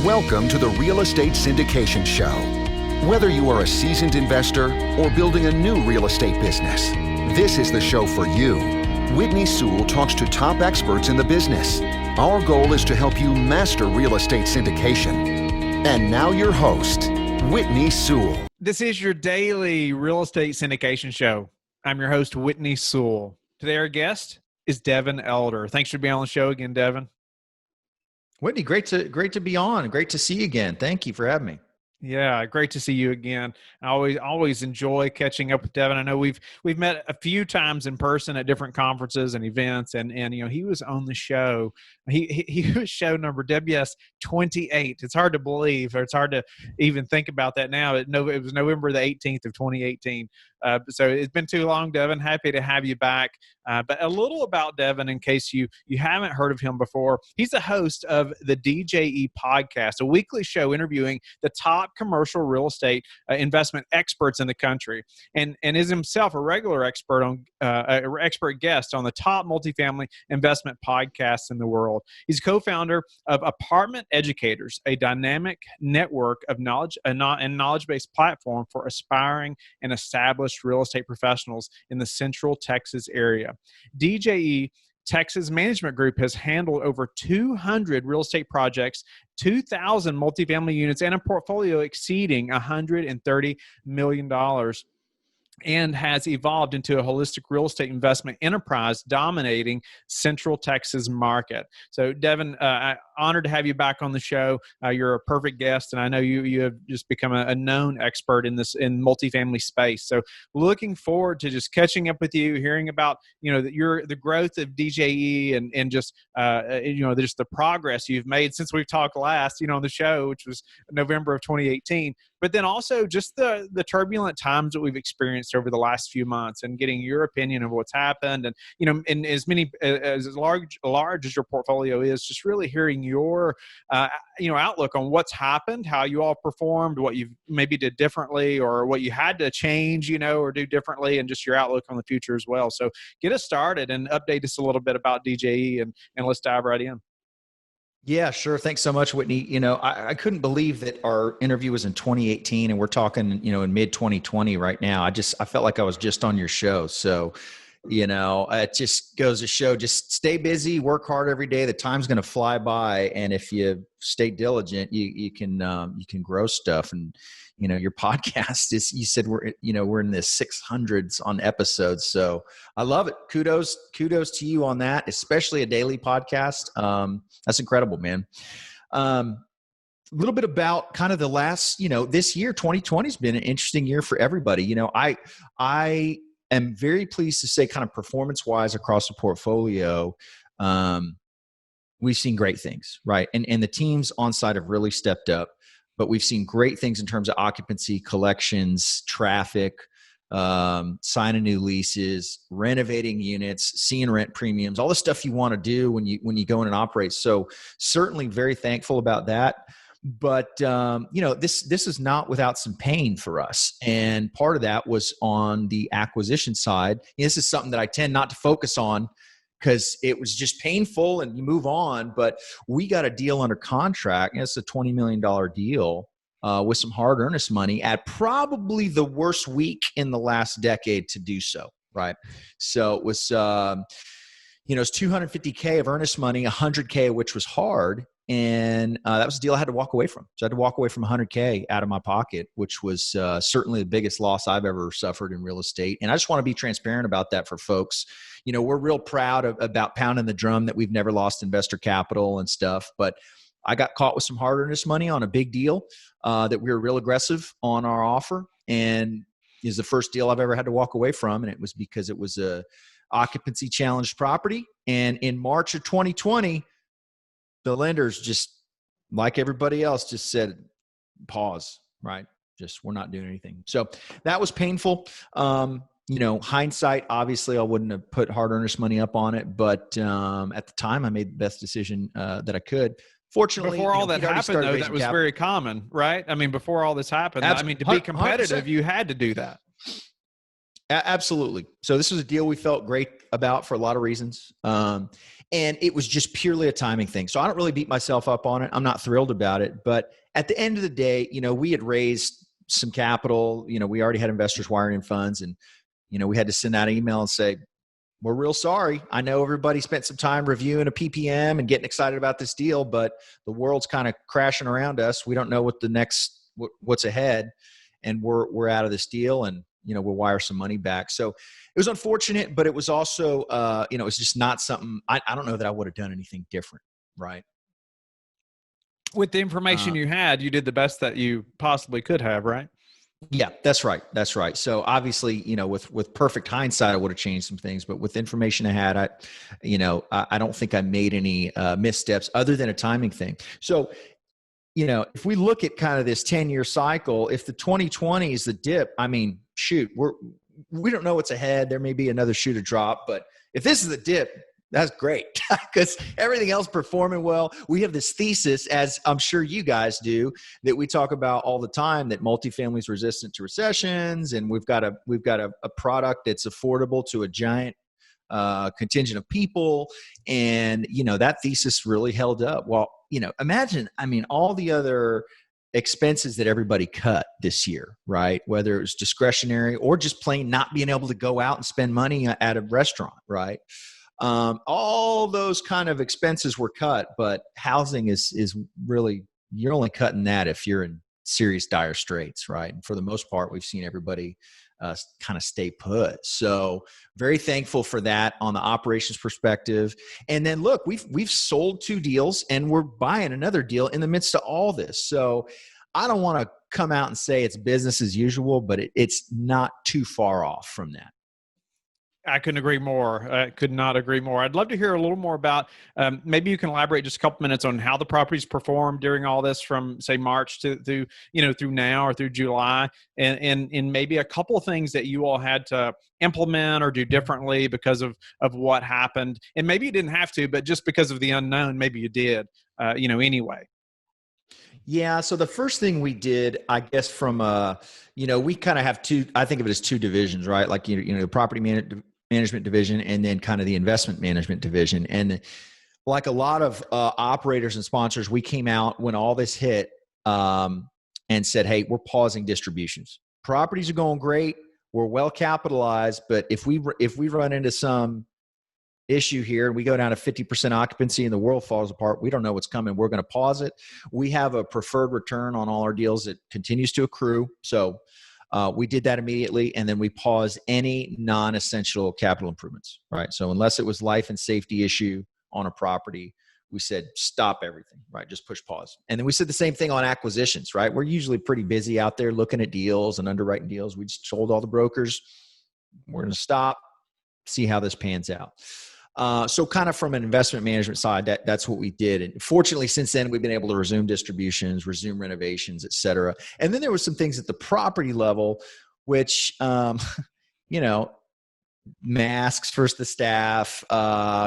Welcome to the Real Estate Syndication Show. Whether you are a seasoned investor or building a new real estate business, this is the show for you. Whitney Sewell talks to top experts in the business. Our goal is to help you master real estate syndication. And now your host, Whitney Sewell. This is your daily real estate syndication show. I'm your host, Whitney Sewell. Today our guest is Devin Elder. Thanks for being on the show again, Devin. Whitney, great to be on. Great to see you again. Thank you for having me. Yeah, great to see you again. I always enjoy catching up with Devin. I know we've met a few times in person at different conferences and events, and you know, he was on the show. He was show number WS28. It's hard to believe, or it's hard to even think about that now. It was November the 18th of 2018. So it's been too long, Devin. Happy to have you back. But a little about Devin, in case you haven't heard of him before. He's the host of the DJE podcast, a weekly show interviewing the top commercial real estate investment experts in the country, and is himself a regular expert guest on the top multifamily investment podcasts in the world. He's co-founder of Apartment Educators, a dynamic network of knowledge and knowledge-based platform for aspiring and established real estate professionals in the Central Texas area. DJE Texas Management Group has handled over 200 real estate projects, 2,000 multifamily units, and a portfolio exceeding $130 million, and has evolved into a holistic real estate investment enterprise dominating Central Texas market. So, Devin, honored to have you back on the show. You're a perfect guest, and I know you have just become a known expert in multifamily space. So, looking forward to just catching up with you, hearing about the growth of DJE and just just the progress you've made since we've talked last on the show, which was November of 2018. But then also just the turbulent times that we've experienced over the last few months, and getting your opinion of what's happened, and and as large as your portfolio is, just really hearing your outlook on what's happened, how you all performed, what you maybe did differently, or what you had to change, or do differently, and just your outlook on the future as well. So get us started and update us a little bit about DJE, and let's dive right in. Yeah, sure. Thanks so much, Whitney. I couldn't believe that our interview was in 2018 and we're talking, in mid 2020 right now. I felt like I was just on your show. So, it just goes to show, just stay busy, work hard every day. The time's going to fly by. And if you stay diligent, you can grow stuff. And, your podcast is, you said we're in the 600s on episodes. So I love it. Kudos to you on that, especially a daily podcast. That's incredible, man. A little bit about kind of the last, this year, 2020 has been an interesting year for everybody. I am very pleased to say, kind of performance-wise across the portfolio, we've seen great things, right? And the teams on site have really stepped up, but we've seen great things in terms of occupancy, collections, traffic, signing new leases, renovating units, seeing rent premiums, all the stuff you want to do when you go in and operate. So certainly very thankful about that. But, this is not without some pain for us. And part of that was on the acquisition side. This is something that I tend not to focus on because it was just painful and you move on. But we got a deal under contract. And it's a $20 million deal with some hard earnest money at probably the worst week in the last decade to do so. Right. So it was, it's $250K of earnest money, $100K of which was hard. And that was a deal I had to walk away from. So I had to walk away from $100K out of my pocket, which was certainly the biggest loss I've ever suffered in real estate. And I just want to be transparent about that for folks. We're real proud about pounding the drum that we've never lost investor capital and stuff. But I got caught with some hard earnest money on a big deal that we were real aggressive on our offer. And is the first deal I've ever had to walk away from. And it was because it was a occupancy challenged property. And in March of 2020, the lenders, just like everybody else, just said, pause, right? Just, we're not doing anything. So that was painful. Hindsight, obviously I wouldn't have put hard earnest money up on it, but at the time I made the best decision that I could. Fortunately, before all that happened, though, that was very common, right? I mean, before all this happened, to be competitive, 100%. You had to do that. Absolutely. So this was a deal we felt great about for a lot of reasons. And it was just purely a timing thing. So I don't really beat myself up on it. I'm not thrilled about it. But at the end of the day, we had raised some capital. We already had investors wiring in funds, and, we had to send out an email and say, we're real sorry. I know everybody spent some time reviewing a PPM and getting excited about this deal, but the world's kind of crashing around us. We don't know what's ahead, and we're out of this deal, and we'll wire some money back. So it was unfortunate, but it was also it's just not something. I don't know that I would have done anything different, right? With the information you had, you did the best that you possibly could have, right? Yeah, that's right. That's right. So obviously, with perfect hindsight, I would have changed some things, but with the information I had, I don't think I made any missteps other than a timing thing. So, if we look at kind of this 10-year cycle, if the 2020 is the dip, I mean, shoot, we don't know what's ahead. There may be another shoe to drop, but if this is the dip, that's great because everything else performing well. We have this thesis, as I'm sure you guys do, that we talk about all the time, that multifamily is resistant to recessions, and we've got a product that's affordable to a giant contingent of people, and that thesis really held up. Well, imagine, all the other expenses that everybody cut this year, right? Whether it was discretionary or just plain not being able to go out and spend money at a restaurant, right? All those kind of expenses were cut, but housing is really, you're only cutting that if you're in serious dire straits, right? And for the most part, we've seen everybody kind of stay put. So very thankful for that on the operations perspective. And then look, we've sold 2 deals and we're buying another deal in the midst of all this. So I don't want to come out and say it's business as usual, but it's not too far off from that. I couldn't agree more. I could not agree more. I'd love to hear a little more about, maybe you can elaborate just a couple minutes on how the properties performed during all this from, say, March through now or through July, and maybe a couple of things that you all had to implement or do differently because of what happened. And maybe you didn't have to, but just because of the unknown, maybe you did, anyway. Yeah. So the first thing we did, I guess from, we kind of have I think of it as 2 divisions, right? Like, the property management division and then kind of the investment management division. And like a lot of operators and sponsors, we came out when all this hit and said, hey, we're pausing distributions. Properties are going great. We're well capitalized. But if we run into some issue here and we go down to 50% occupancy and the world falls apart, we don't know what's coming. We're going to pause it. We have a preferred return on all our deals that continues to accrue. So we did that immediately, and then we paused any non-essential capital improvements, right? So unless it was life and safety issue on a property, we said, stop everything, right? Just push pause. And then we said the same thing on acquisitions, right? We're usually pretty busy out there looking at deals and underwriting deals. We just told all the brokers, we're going to stop, see how this pans out. So kind of from an investment management side, that's what we did. And fortunately, since then, we've been able to resume distributions, resume renovations, et cetera. And then there were some things at the property level, which, masks for the staff,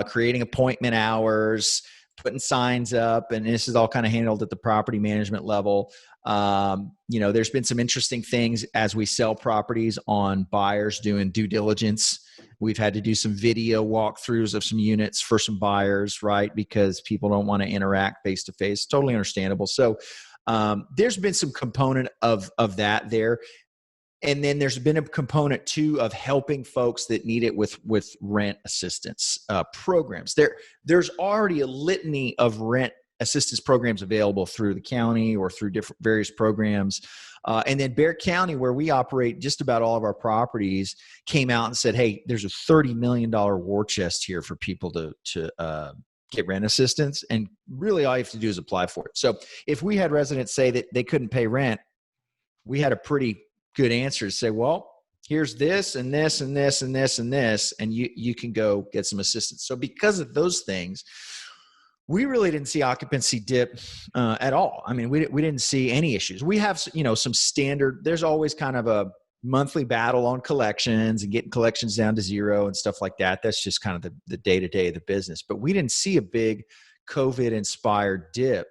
creating appointment hours, putting signs up, and this is all kind of handled at the property management level. There's been some interesting things as we sell properties on buyers doing due diligence. We've had to do some video walkthroughs of some units for some buyers, right? Because people don't want to interact face to face. Totally understandable. So there's been some component of that there. And then there's been a component too of helping folks that need it with rent assistance programs. There's already a litany of rent assistance programs available through the county or through different various programs. And then Bexar County, where we operate just about all of our properties, came out and said, hey, there's a $30 million war chest here for people to get rent assistance. And really all you have to do is apply for it. So if we had residents say that they couldn't pay rent, we had a pretty good answer to say, well, here's this and this and this and this and this, and you can go get some assistance. So because of those things, we really didn't see occupancy dip at all. I mean, we didn't see any issues. We have, some standard, there's always kind of a monthly battle on collections and getting collections down to 0 and stuff like that. That's just kind of the day-to-day of the business. But we didn't see a big COVID-inspired dip,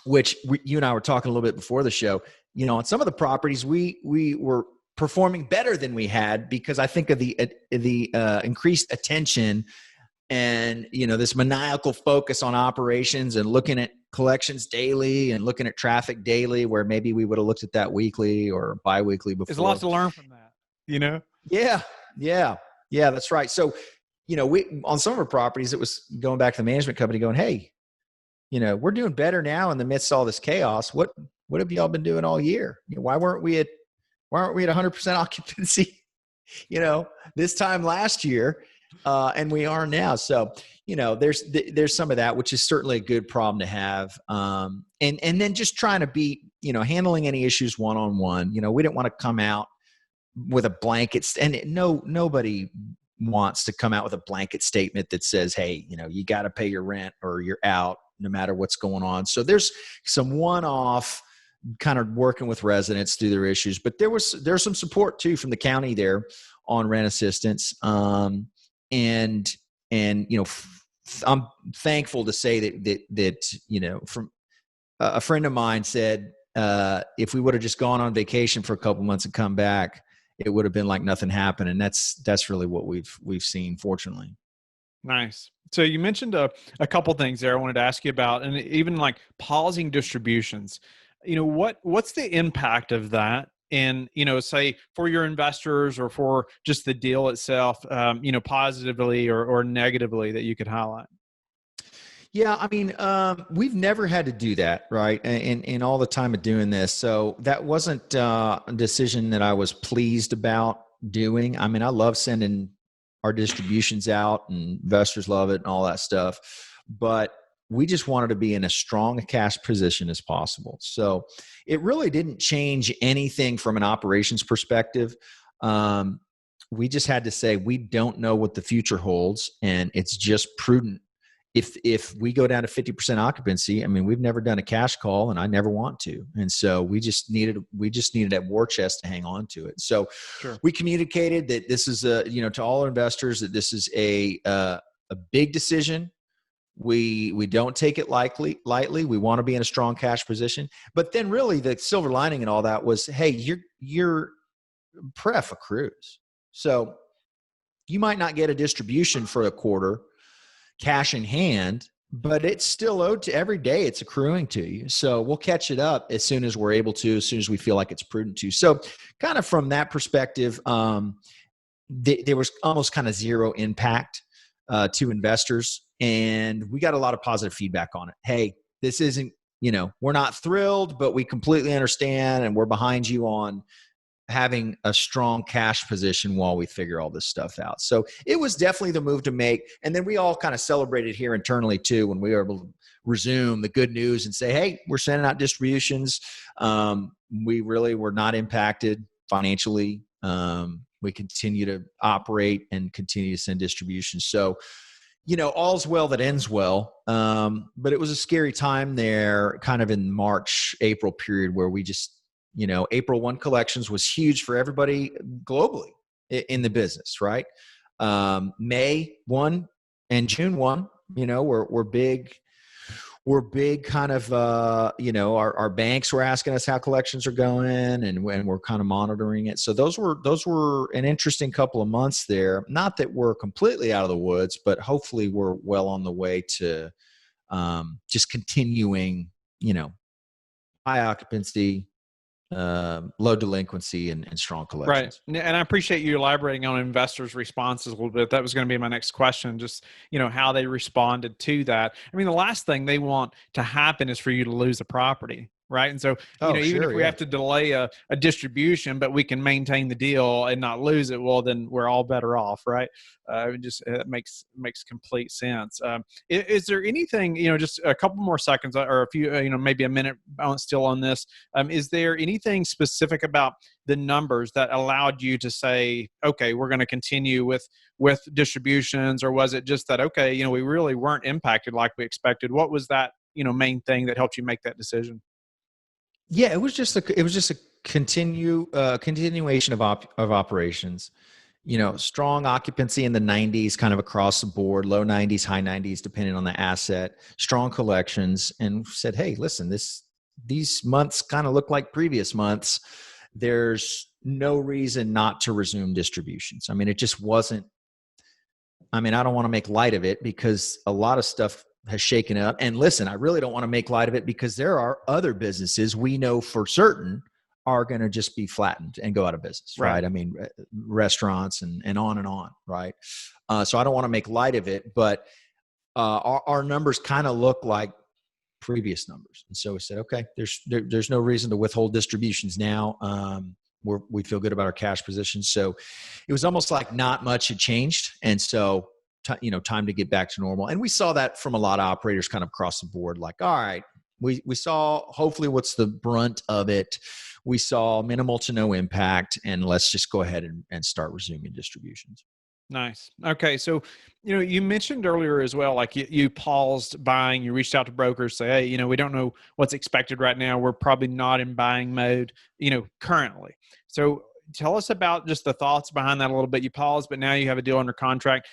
which you and I were talking a little bit before the show. On some of the properties, we were performing better than we had because I think of the increased attention and, this maniacal focus on operations and looking at collections daily and looking at traffic daily, where maybe we would have looked at that weekly or biweekly before. There's a lot to learn from that, Yeah, that's right. So, we, on some of our properties, it was going back to the management company going, hey, we're doing better now in the midst of all this chaos. What have y'all been doing all year? Why aren't we at 100% occupancy, this time last year? And we are now. So, there's some of that, which is certainly a good problem to have. And then just trying to be, handling any issues one-on-one. We didn't want to come out with a blanket, and nobody wants to come out with a blanket statement that says, hey, you got to pay your rent or you're out no matter what's going on. So there's some one-off kind of working with residents through their issues, but there's some support too from the county there on rent assistance. And I'm thankful to say that from a friend of mine said, if we would have just gone on vacation for a couple months and come back, it would have been like nothing happened. And that's really what we've seen, fortunately. Nice. So you mentioned a couple things there I wanted to ask you about, and even like pausing distributions. What's the impact of that? And, say for your investors or for just the deal itself, positively or negatively that you could highlight? Yeah, I mean, we've never had to do that, right? In all the time of doing this. So that wasn't a decision that I was pleased about doing. I mean, I love sending our distributions out, and investors love it and all that stuff. But we just wanted to be in as strong a cash position as possible. So it really didn't change anything from an operations perspective. We just had to say, we don't know what the future holds, and it's just prudent. If we go down to 50% occupancy, I mean, we've never done a cash call, and I never want to. And so we just needed that war chest to hang on to it. So sure. We communicated that this is to all our investors, that this is a big decision. We don't take it lightly. We want to be in a strong cash position. But then really the silver lining and all that was, hey, your pref accrues. So you might not get a distribution for a quarter cash in hand, but it's still owed to every day. It's accruing to you. So we'll catch it up as soon as we're able to, as soon as we feel like it's prudent to. So kind of from that perspective, there was almost kind of zero impact to investors. And we got a lot of positive feedback on it. Hey, this isn't, we're not thrilled, but we completely understand, and we're behind you on having a strong cash position while we figure all this stuff out. So it was definitely the move to make. And then we all kind of celebrated here internally too, when we were able to resume the good news and say, hey, we're sending out distributions. We really were not impacted financially. We continue to operate and continue to send distributions. So, all's well that ends well. But it was a scary time there, kind of in March, April period, where we just, April 1 collections was huge for everybody globally in the business, right? May 1 and June 1, we're big. We're big kind of, our banks were asking us how collections are going, and we're kind of monitoring it. So those were an interesting couple of months there. Not that we're completely out of the woods, but hopefully we're well on the way to just continuing, high occupancy, low delinquency, and strong collections. Right. And I appreciate you elaborating on investors' responses a little bit. That was going to be my next question, just, how they responded to that. I mean, the last thing they want to happen is for you to lose a property. Right. And so, even if we have to delay a distribution, but we can maintain the deal and not lose it, well, then we're all better off. Right. It makes complete sense. Is there anything, just a couple more seconds or a few, maybe a minute still on this. Is there anything specific about the numbers that allowed you to say, okay, we're going to continue with distributions? Or was it just that, okay, we really weren't impacted like we expected? What was that, main thing that helped you make that decision? Yeah, it was just a continuation of operations. Strong occupancy in the 90s, kind of across the board, low 90s, high 90s, depending on the asset. Strong collections, and said, hey, listen, these months kind of look like previous months. There's no reason not to resume distributions. I mean, it just wasn't. I mean, I don't want to make light of it because a lot of stuff has shaken up. And listen, I really don't want to make light of it because there are other businesses we know for certain are going to just be flattened and go out of business, right? I mean, restaurants and on, right? So I don't want to make light of it, but our numbers kind of look like previous numbers. And so we said, okay, there's no reason to withhold distributions now. We feel good about our cash position. So it was almost like not much had changed. And so, time to get back to normal. And we saw that from a lot of operators kind of across the board, like, all right, we saw hopefully what's the brunt of it. We saw minimal to no impact, and let's just go ahead and start resuming distributions. Nice. Okay. So, you mentioned earlier as well, like you paused buying, you reached out to brokers, say, hey, we don't know what's expected right now. We're probably not in buying mode, currently. So tell us about just the thoughts behind that a little bit. You paused, but now you have a deal under contract.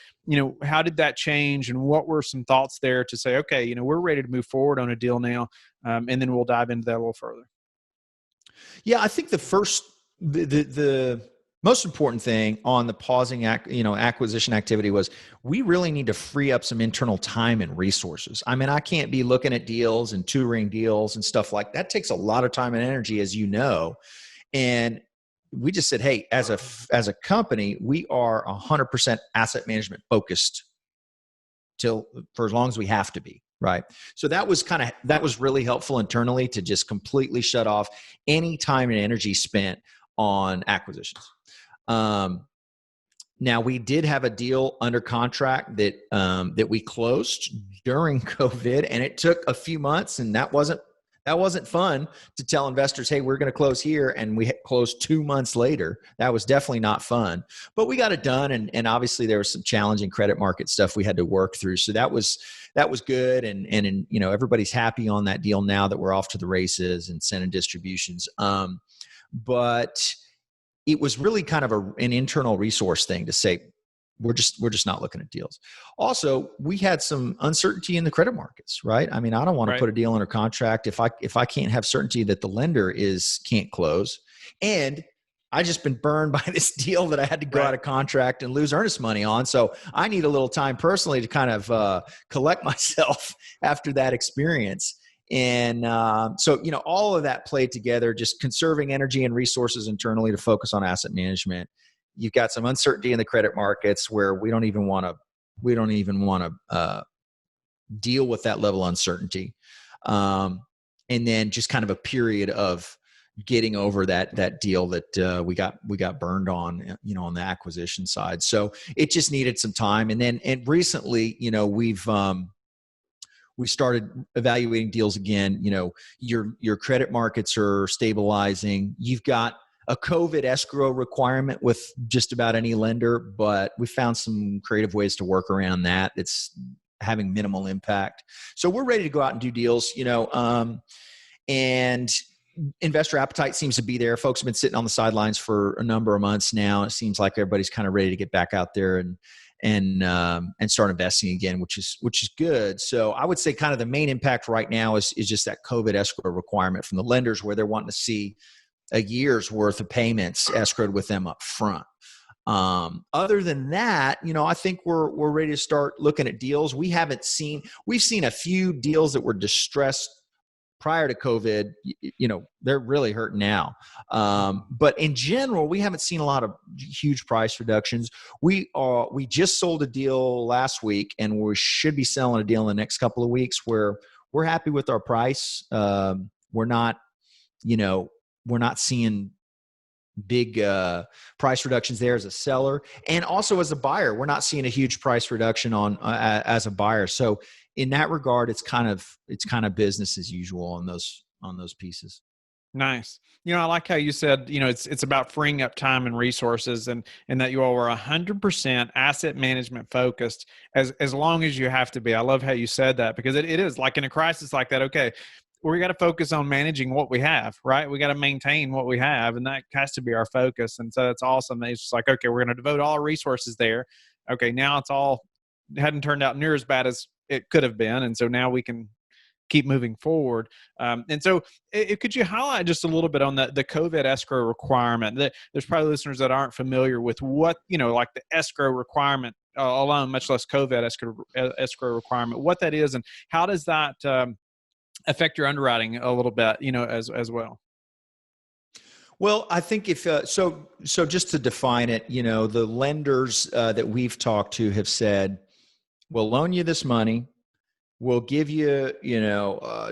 How did that change, and what were some thoughts there to say, okay, we're ready to move forward on a deal now. And then we'll dive into that a little further. Yeah, I think the most important thing on the pausing acquisition activity was we really need to free up some internal time and resources. I mean, I can't be looking at deals and touring deals and stuff like that. Takes a lot of time and energy, as you know. And we just said, hey, as a company, we are 100% asset management focused for as long as we have to be. Right. So that was really helpful internally to just completely shut off any time and energy spent on acquisitions. Now we did have a deal under contract that we closed during COVID, and it took a few months, and that wasn't fun to tell investors, hey, we're going to close here, and we closed 2 months later. That was definitely not fun, but we got it done. And obviously there was some challenging credit market stuff we had to work through. So that was good. And everybody's happy on that deal now that we're off to the races and sending distributions. But it was really kind of an internal resource thing to say, we're just not looking at deals. Also, we had some uncertainty in the credit markets, right? I mean, I don't want to put a deal under contract if I can't have certainty that the lender can't close. And I just been burned by this deal that I had to go out of contract and lose earnest money on. So I need a little time personally to kind of collect myself after that experience. And so, all of that played together, just conserving energy and resources internally to focus on asset management. You've got some uncertainty in the credit markets where we don't even want to deal with that level of uncertainty. And then just kind of a period of getting over that deal that we got burned on, on the acquisition side. So it just needed some time. And recently, we started evaluating deals again. Your credit markets are stabilizing. You've got a COVID escrow requirement with just about any lender, but we found some creative ways to work around that. It's having minimal impact. So we're ready to go out and do deals, and investor appetite seems to be there. Folks have been sitting on the sidelines for a number of months now. It seems like everybody's kind of ready to get back out there and start investing again, which is good. So I would say kind of the main impact right now is just that COVID escrow requirement from the lenders, where they're wanting to see a year's worth of payments escrowed with them up front. Other than that, I think we're ready to start looking at deals. We've seen a few deals that were distressed prior to COVID. They're really hurting now. But in general, we haven't seen a lot of huge price reductions. We just sold a deal last week, and we should be selling a deal in the next couple of weeks where we're happy with our price. We're not seeing big price reductions there as a seller, and also as a buyer, we're not seeing a huge price reduction on as a buyer. So in that regard, it's kind of business as usual on those pieces. Nice. I like how you said, it's about freeing up time and resources, and that you all were 100% asset management focused as long as you have to be. I love how you said that, because it is like in a crisis like that. Okay, we got to focus on managing what we have, right? We got to maintain what we have, and that has to be our focus. And so it's awesome. It's just like, okay, we're going to devote all our resources there. Okay, now it hadn't turned out near as bad as it could have been. And so now we can keep moving forward. And so could you highlight just a little bit on the COVID escrow requirement? There's probably listeners that aren't familiar with what, like the escrow requirement alone, much less COVID escrow requirement, what that is, and how does that affect your underwriting a little bit, as well? Well, I think if so just to define it, the lenders that we've talked to have said, we'll loan you this money. We'll give you,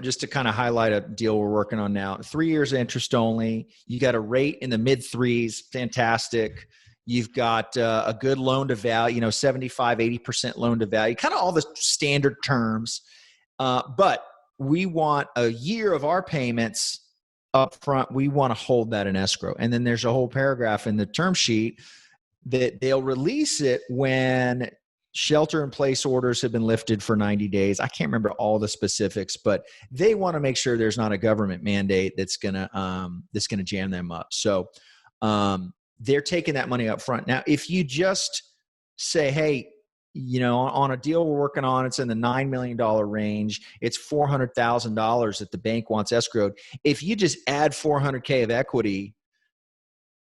just to kind of highlight a deal we're working on now, 3 years interest only. You got a rate in the mid threes, fantastic. You've got a good loan to value, 75, 80% loan to value, kind of all the standard terms. But we want a year of our payments up front. We want to hold that in escrow. And then there's a whole paragraph in the term sheet that they'll release it when shelter in place orders have been lifted for 90 days. I can't remember all the specifics, but they want to make sure there's not a government mandate that's going to jam them up. So they're taking that money up front. Now, if you just say, hey, on a deal we're working on, it's in the $9 million range. It's $400,000 that the bank wants escrowed. If you just add $400K of equity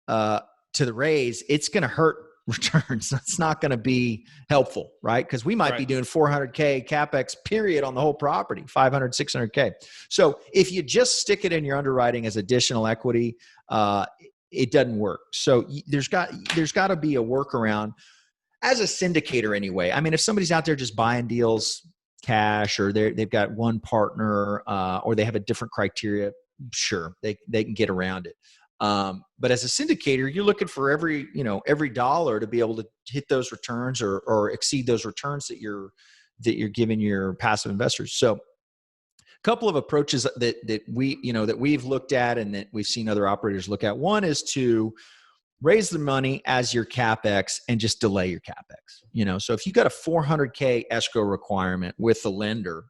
to the raise, it's going to hurt returns. It's not going to be helpful, right? Because we might be doing $400K CapEx period on the whole property, $500, $600K. So if you just stick it in your underwriting as additional equity, it doesn't work. So there's got to be a workaround as a syndicator anyway. I mean, if somebody's out there just buying deals cash, or they've got one partner, or they have a different criteria, sure, they can get around it. But as a syndicator, you're looking for every dollar to be able to hit those returns or exceed those returns that you're giving your passive investors. So a couple of approaches that we've looked at and that we've seen other operators look at. One is to raise the money as your CapEx and just delay your CapEx. So if you got a $400K escrow requirement with the lender,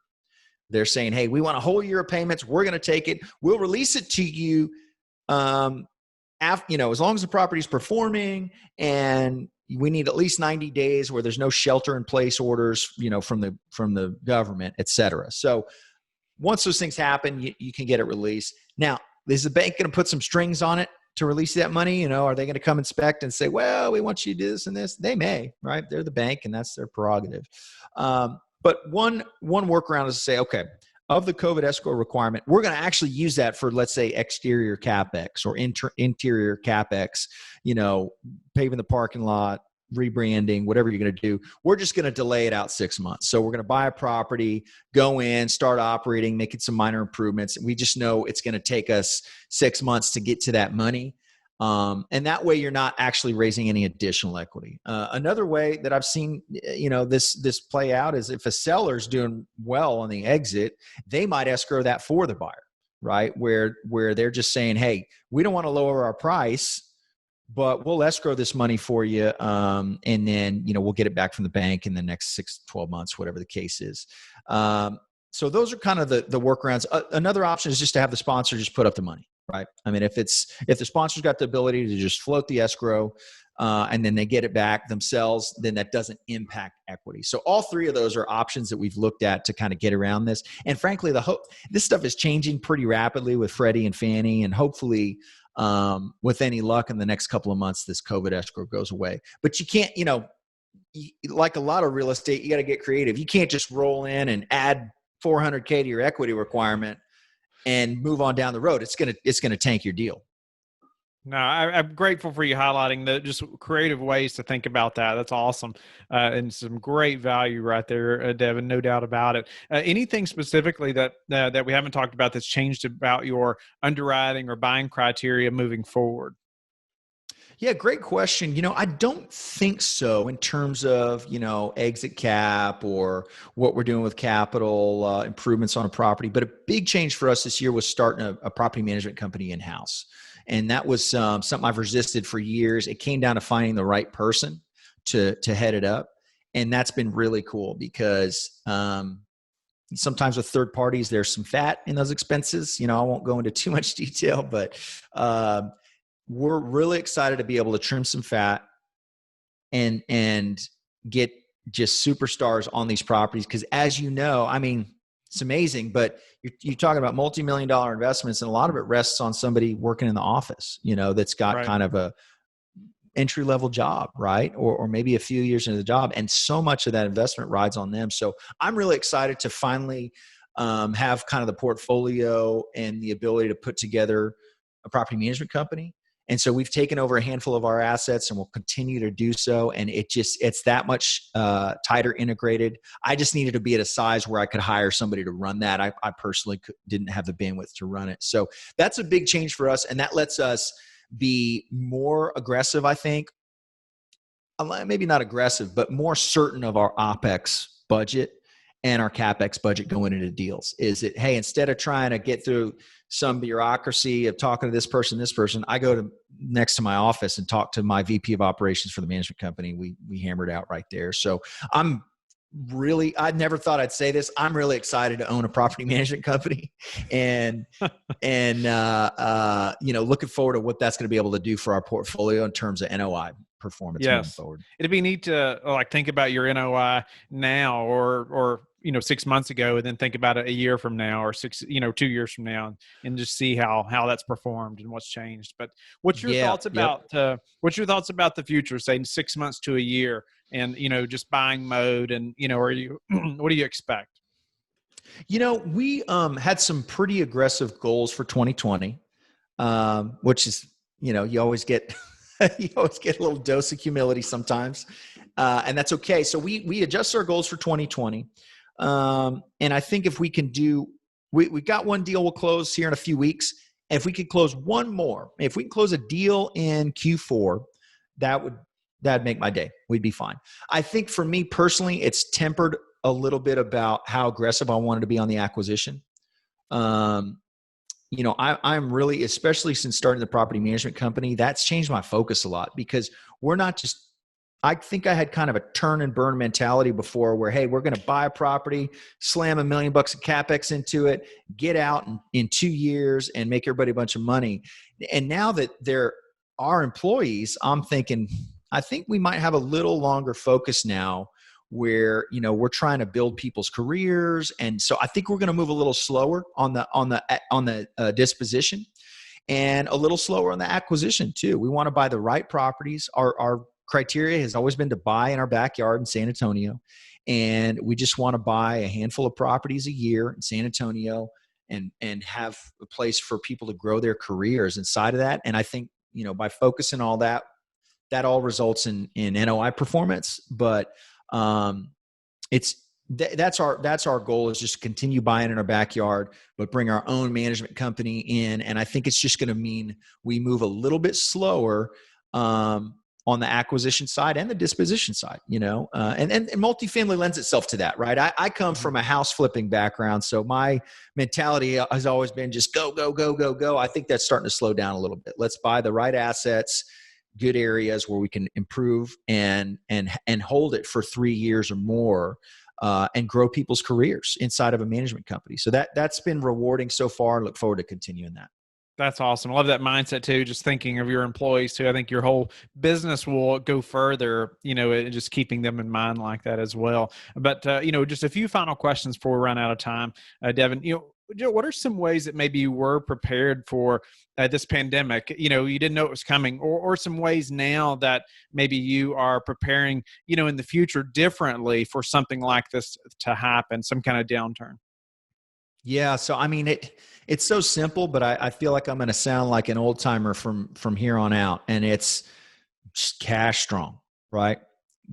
they're saying, hey, we want a whole year of payments. We're going to take it. We'll release it to you as long as the property's performing, and we need at least 90 days where there's no shelter in place orders, from the government, et cetera. So once those things happen, you can get it released. Now, is the bank going to put some strings on it to release that money? Are they going to come inspect and say, well, we want you to do this and this? They may, right? They're the bank and that's their prerogative. But one workaround is to say, okay, of the COVID escrow requirement, we're going to actually use that for, let's say, exterior CapEx or interior CapEx, paving the parking lot, rebranding, whatever you're going to do. We're just going to delay it out 6 months. So we're going to buy a property, go in, start operating, making some minor improvements. We just know it's going to take us 6 months to get to that money. And that way you're not actually raising any additional equity. Another way that I've seen, this play out is if a seller's doing well on the exit, they might escrow that for the buyer, right? Where they're just saying, hey, we don't want to lower our price, but we'll escrow this money for you. And then, we'll get it back from the bank in the next 6 to 12 months, whatever the case is. So those are kind of the workarounds. Another option is just to have the sponsor just put up the money. Right. I mean, if the sponsor's got the ability to just float the escrow and then they get it back themselves, then that doesn't impact equity. So all three of those are options that we've looked at to kind of get around this. And frankly, this stuff is changing pretty rapidly with Freddie and Fannie, and hopefully with any luck in the next couple of months, this COVID escrow goes away. But you can't, like a lot of real estate, you got to get creative. You can't just roll in and add $400K to your equity requirement and move on down the road. It's gonna tank your deal. No, I'm grateful for you highlighting the just creative ways to think about that. That's awesome, and some great value right there, Devin. No doubt about it. Anything specifically that we haven't talked about that's changed about your underwriting or buying criteria moving forward? Yeah, great question. I don't think so in terms of, exit cap or what we're doing with capital improvements on a property. But a big change for us this year was starting a property management company in-house. And that was something I've resisted for years. It came down to finding the right person to head it up. And that's been really cool because sometimes with third parties, there's some fat in those expenses. I won't go into too much detail, but we're really excited to be able to trim some fat and get just superstars on these properties. Because as you know, I mean, it's amazing, but you're talking about multi-million-dollar investments, and a lot of it rests on somebody working in the office, that's got kind of entry-level job, right? Or maybe a few years into the job. And so much of that investment rides on them. So I'm really excited to finally have kind of the portfolio and the ability to put together a property management company. And so we've taken over a handful of our assets and we'll continue to do so. And it's that much tighter integrated. I just needed to be at a size where I could hire somebody to run that. I personally didn't have the bandwidth to run it. So that's a big change for us. And that lets us be more aggressive, I think. Maybe not aggressive, but more certain of our OpEx budget and our CapEx budget going into deals. Is it, hey, instead of trying to get through some bureaucracy of talking to this person, I go to next to my office and talk to my VP of operations for the management company. We hammered out right there. So I never thought I'd say this. I'm really excited to own a property management company and looking forward to what that's going to be able to do for our portfolio in terms of NOI performance moving forward. It'd be neat to think about your NOI now or 6 months ago, and then think about it a year from now or 2 years from now, and just see how that's performed and what's changed. But what's your thoughts about the future, say 6 months to a year, and just buying mode, and what do you expect? We had some pretty aggressive goals for 2020, which is you always get you always get a little dose of humility sometimes, and that's okay. So we adjust our goals for 2020. And I think if we can we got one deal we'll close here in a few weeks. And if we could close one more, if we can close a deal in Q4, that'd make my day. We'd be fine. I think for me personally, it's tempered a little bit about how aggressive I wanted to be on the acquisition. I'm really, especially since starting the property management company, that's changed my focus a lot, because we're not just, I think I had kind of a turn and burn mentality before where, hey, we're going to buy a property, slam $1 million of CapEx into it, get out in 2 years and make everybody a bunch of money. And now that there are employees, I'm thinking, I think we might have a little longer focus now where, we're trying to build people's careers. And so I think we're going to move a little slower on the disposition, and a little slower on the acquisition too. We want to buy the right properties. Our criteria has always been to buy in our backyard in San Antonio. And we just want to buy a handful of properties a year in San Antonio and have a place for people to grow their careers inside of that. And I think, by focusing all that all results in NOI performance. But that's our goal, is just continue buying in our backyard, but bring our own management company in. And I think it's just going to mean we move a little bit slower, on the acquisition side and the disposition side, and multifamily lends itself to that, right? I come from a house flipping background, so my mentality has always been just go, go, go, go, go. I think that's starting to slow down a little bit. Let's buy the right assets, good areas where we can improve and hold it for 3 years or more, and grow people's careers inside of a management company. So that's been rewarding so far. I look forward to continuing that. That's awesome. I love that mindset too. Just thinking of your employees too. I think your whole business will go further, just keeping them in mind like that as well. But, just a few final questions before we run out of time. Devin, what are some ways that maybe you were prepared for this pandemic? You didn't know it was coming, or some ways now that maybe you are preparing, in the future differently for something like this to happen, some kind of downturn? Yeah. So, it's so simple, but I feel like I'm going to sound like an old timer from here on out. And it's just cash strong, right?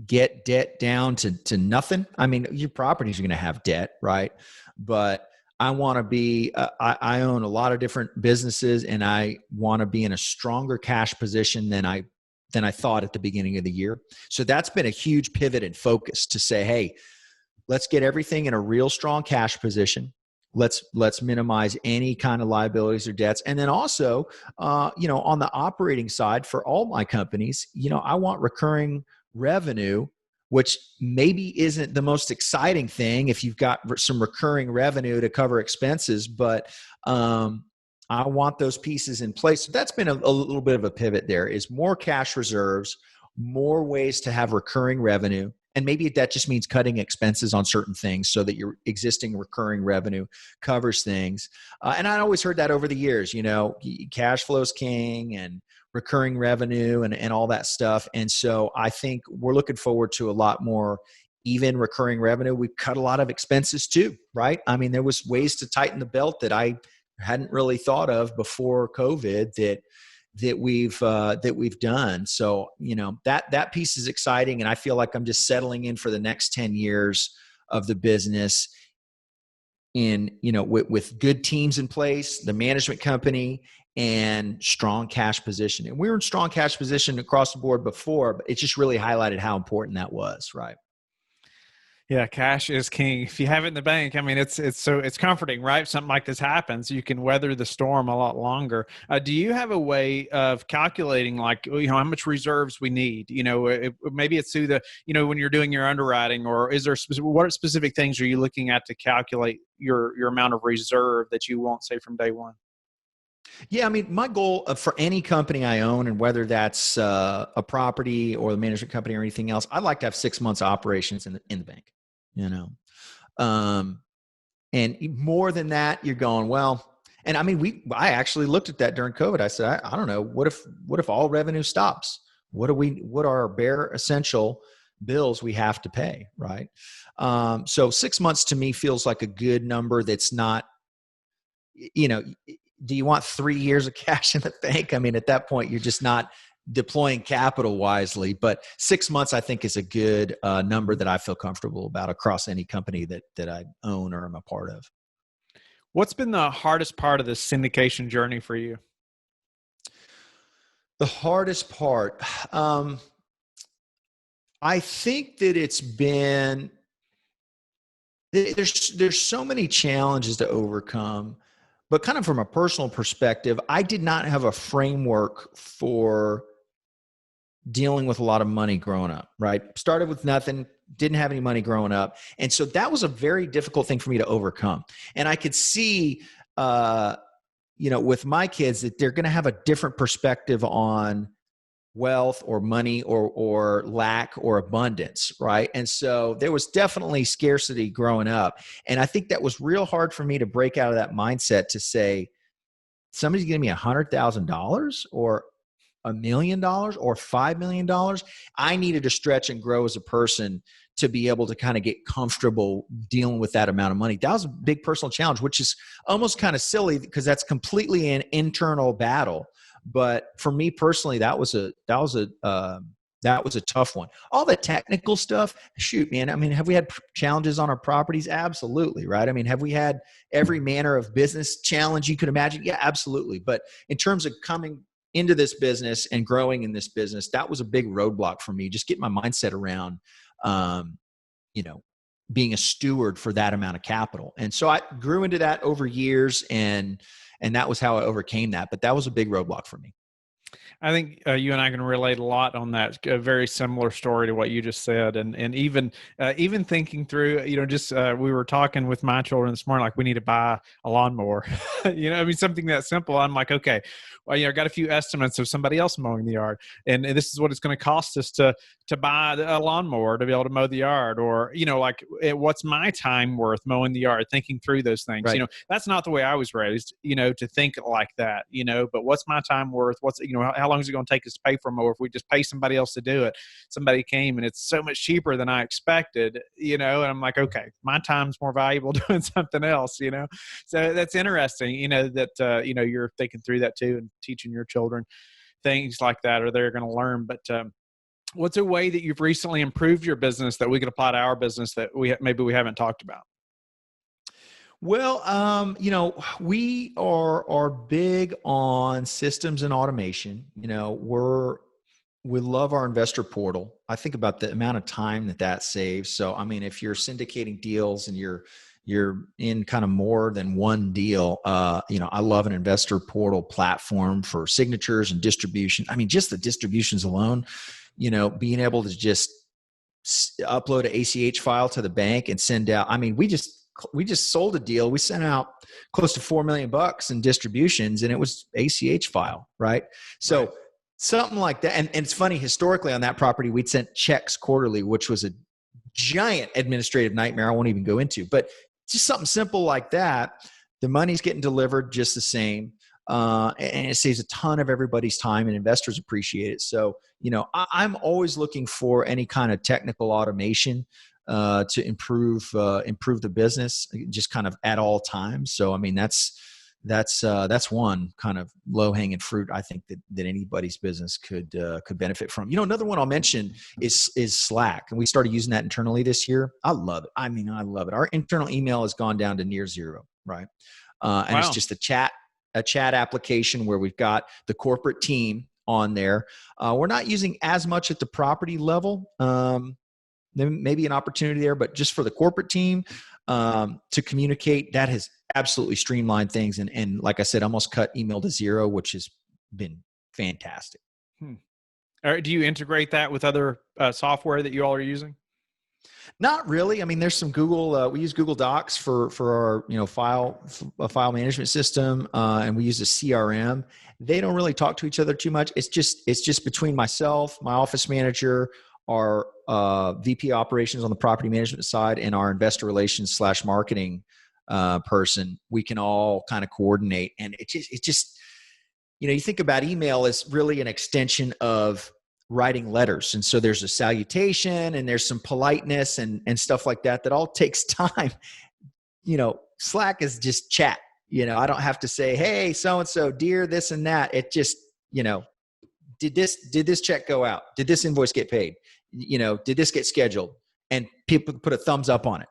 Get debt down to nothing. Your properties are going to have debt, right? But I want to be, I own a lot of different businesses, and I want to be in a stronger cash position than I thought at the beginning of the year. So that's been a huge pivot and focus to say, hey, let's get everything in a real strong cash position. Let's minimize any kind of liabilities or debts. And then also, on the operating side for all my companies, I want recurring revenue, which maybe isn't the most exciting thing if you've got some recurring revenue to cover expenses, but I want those pieces in place. So that's been a little bit of a pivot there, is more cash reserves, more ways to have recurring revenue. And maybe that just means cutting expenses on certain things so that your existing recurring revenue covers things. And I always heard that over the years, cash flow is king, and recurring revenue and all that stuff. And so I think we're looking forward to a lot more even recurring revenue. We've cut a lot of expenses too, right? I mean, there was ways to tighten the belt that I hadn't really thought of before COVID that we've done. So, that piece is exciting. And I feel like I'm just settling in for the next 10 years of the business with good teams in place, the management company, and strong cash position. And we were in strong cash position across the board before, but it just really highlighted how important that was, right? Yeah, cash is king. If you have it in the bank, I mean, it's comforting, right? Something like this happens, you can weather the storm a lot longer. Do you have a way of calculating, like, how much reserves we need? Maybe it's through the, when you're doing your underwriting, or is there what specific things are you looking at to calculate your amount of reserve that you won't say from day one? Yeah, I mean, my goal for any company I own, and whether that's a property or the management company or anything else, I'd like to have 6 months of operations in the bank. And more than that, you're going, well. And I mean, I actually looked at that during COVID. I said, I don't know, what if all revenue stops? What are our bare essential bills we have to pay, right? So 6 months to me feels like a good number. That's not, do you want 3 years of cash in the bank? I mean, at that point, you're just not deploying capital wisely. But 6 months, I think, is a good number that I feel comfortable about across any company that I own or am a part of. What's been the hardest part of the syndication journey for you? The hardest part, I think that it's been, there's so many challenges to overcome. But kind of from a personal perspective, I did not have a framework for dealing with a lot of money growing up, right? Started with nothing, didn't have any money growing up. And so that was a very difficult thing for me to overcome. And I could see, with my kids, that they're going to have a different perspective on wealth or money or lack or abundance, right? And so there was definitely scarcity growing up. And I think that was real hard for me to break out of that mindset to say, somebody's giving me $100,000 or $1 million or $5 million. I needed to stretch and grow as a person to be able to kind of get comfortable dealing with that amount of money. That was a big personal challenge, which is almost kind of silly because that's completely an internal battle. But for me personally, that was a tough one. All the technical stuff, shoot, man. I mean, have we had challenges on our properties? Absolutely, right? I mean, have we had every manner of business challenge you could imagine? Yeah, absolutely. But in terms of coming into this business and growing in this business, that was a big roadblock for me. Just getting my mindset around, being a steward for that amount of capital. And so I grew into that over years, and that was how I overcame that. But that was a big roadblock for me. I think you and I can relate a lot on that. A very similar story to what you just said, and even thinking through, we were talking with my children this morning, like we need to buy a lawnmower. Something that simple. I'm like, okay, well, I got a few estimates of somebody else mowing the yard, and this is what it's going to cost us to buy a lawnmower to be able to mow the yard, or what's my time worth mowing the yard? Thinking through those things. Right. That's not the way I was raised. To think like that. But what's my time worth? What's how long is it going to take us to pay for a mower if we just pay somebody else to do it? Somebody came and it's so much cheaper than I expected. And I'm like, okay, my time's more valuable doing something else. So that's interesting. That you're thinking through that too, and teaching your children things like that, or they're going to learn. But what's a way that you've recently improved your business that we could apply to our business that maybe we haven't talked about? Well, we are big on systems and automation. We love our investor portal. I think about the amount of time that saves. So, I mean, if you're syndicating deals and you're in kind of more than one deal, I love an investor portal platform for signatures and distribution. I mean, just the distributions alone, being able to just upload an ACH file to the bank and send out. I mean, we just sold a deal. We sent out close to $4 million in distributions, and it was ACH file, right? So right. Something like that. And it's funny, historically on that property, we'd sent checks quarterly, which was a giant administrative nightmare I won't even go into. But just something simple like that, the money's getting delivered just the same. and it saves a ton of everybody's time, and investors appreciate it. So, I'm always looking for any kind of technical automation to improve the business, just kind of at all times. So, I mean, that's one kind of low hanging fruit I think that anybody's business could benefit from. Another one I'll mention is Slack, and we started using that internally this year. I love it. I mean, I love it. Our internal email has gone down to near zero, right? And It's just a chat application where we've got the corporate team on there. We're not using as much at the property level. There may be an opportunity there, but just for the corporate team to communicate, that has absolutely streamlined things. And like I said, almost cut email to zero, which has been fantastic. Do you integrate that with other software that you all are using? Not really. I mean, there's some Google. We use Google Docs for our file management system, and we use a CRM. They don't really talk to each other too much. It's just between myself, my office manager, our VP operations on the property management side, and our investor relations / marketing person. We can all kind of coordinate, and it just you think about email as really an extension of writing letters. And so there's a salutation and there's some politeness and stuff like that all takes time. Slack is just chat. I don't have to say, hey, so-and-so, dear, this and that. It just, did this check go out? Did this invoice get paid? Did this get scheduled? And people put a thumbs up on it,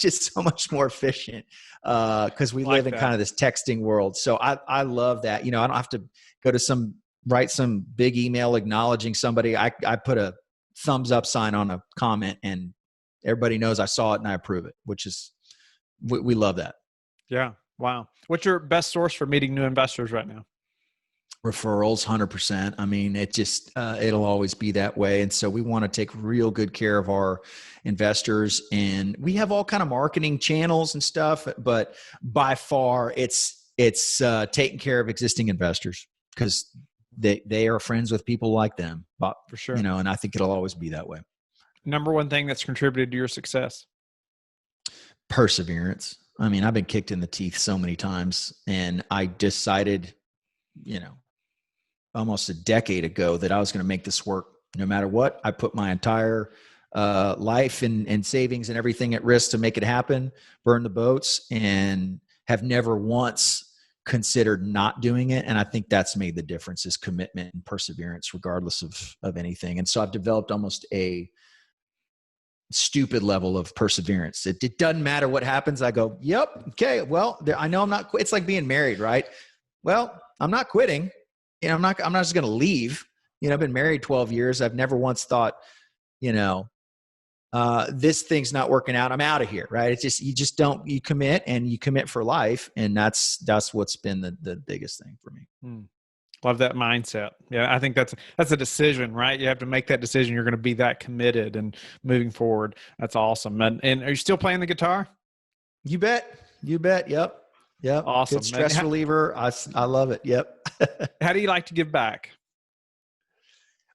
just so much more efficient because we live in kind of this texting world. So I love that. I don't have to go to write some big email acknowledging somebody. I put a thumbs up sign on a comment and everybody knows I saw it and I approve it, which is, we love that. Yeah. Wow. What's your best source for meeting new investors right now? Referrals, 100%. I mean, it just, it'll always be that way. And so we want to take real good care of our investors, and we have all kind of marketing channels and stuff, but by far it's taking care of existing investors because they are friends with people like them, but for sure, and I think it'll always be that way. Number one thing that's contributed to your success? Perseverance. I mean, I've been kicked in the teeth so many times, and I decided, almost a decade ago that I was going to make this work no matter what. I put my entire life and savings and everything at risk to make it happen, burn the boats, and have never once considered not doing it. And I think that's made the difference, is commitment and perseverance, regardless of anything. And so I've developed almost a stupid level of perseverance. It doesn't matter what happens. I go, yep. Okay. Well, I know I'm not, it's like being married, right? Well, I'm not quitting. I'm not just going to leave. I've been married 12 years. I've never once thought, this thing's not working out, I'm out of here. Right. It's just, you commit, and you commit for life. And that's what's been the biggest thing for me. Love that mindset. Yeah. I think that's a decision, right? You have to make that decision. You're going to be that committed and moving forward. That's awesome. And are you still playing the guitar? You bet. Yep. Awesome. Good stress reliever. I love it. Yep. How do you like to give back?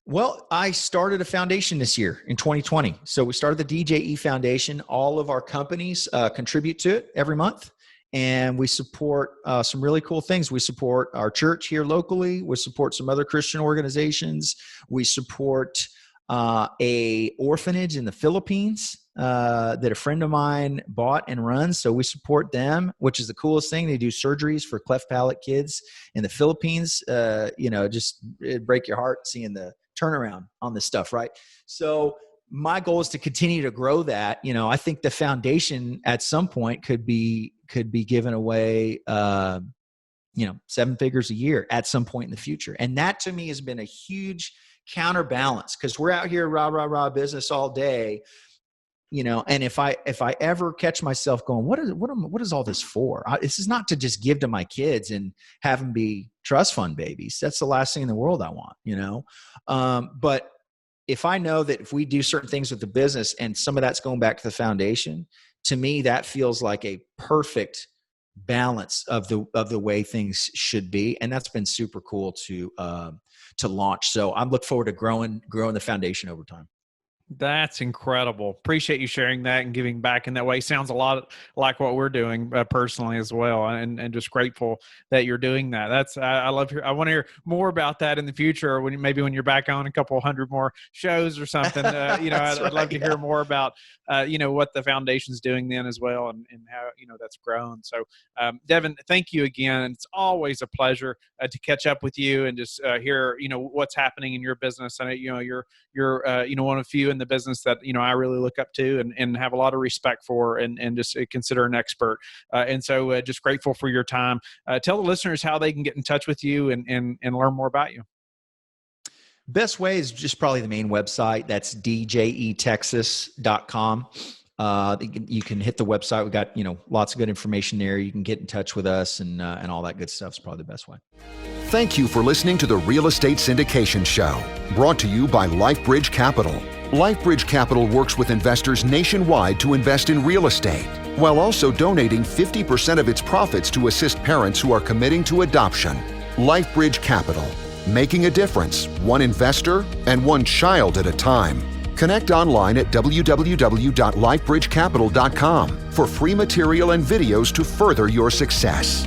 Well, I started a foundation this year in 2020. So we started the DJE Foundation. All of our companies contribute to it every month. And we support some really cool things. We support our church here locally. We support some other Christian organizations. We support a orphanage in the Philippines that a friend of mine bought and runs. So we support them, which is the coolest thing. They do surgeries for cleft palate kids in the Philippines. It'd break your heart seeing the turnaround on this stuff, right? So my goal is to continue to grow that. I think the foundation at some point could be given away, 7 figures a year at some point in the future. And that to me has been a huge counterbalance, because we're out here rah business all day, and if I ever catch myself going, what is all this for? This is not to just give to my kids and have them be trust fund babies. That's the last thing in the world I want, but if I know that if we do certain things with the business and some of that's going back to the foundation, to me, that feels like a perfect balance of the way things should be. And that's been super cool to launch. So I'm looking forward to growing the foundation over time. That's incredible. Appreciate you sharing that and giving back in that way. Sounds a lot like what we're doing personally as well, and just grateful that you're doing that. I love I want to hear more about that in the future. When you're back on a couple hundred more shows or something. I'd love to hear more about what the foundation's doing then as well, and how that's grown. So, Devin, thank you again. It's always a pleasure to catch up with you and just hear what's happening in your business. And you're one of few in the business that I really look up to and have a lot of respect for, and just consider an expert. And so just grateful for your time. Tell the listeners how they can get in touch with you and learn more about you. Best way is just probably the main website. That's DJETexas.com. You can hit the website. We got lots of good information there. You can get in touch with us, and all that good stuff is probably the best way. Thank you for listening to the Real Estate Syndication Show, brought to you by LifeBridge Capital. LifeBridge Capital works with investors nationwide to invest in real estate, while also donating 50% of its profits to assist parents who are committing to adoption. LifeBridge Capital, making a difference, one investor and one child at a time. Connect online at www.lifebridgecapital.com for free material and videos to further your success.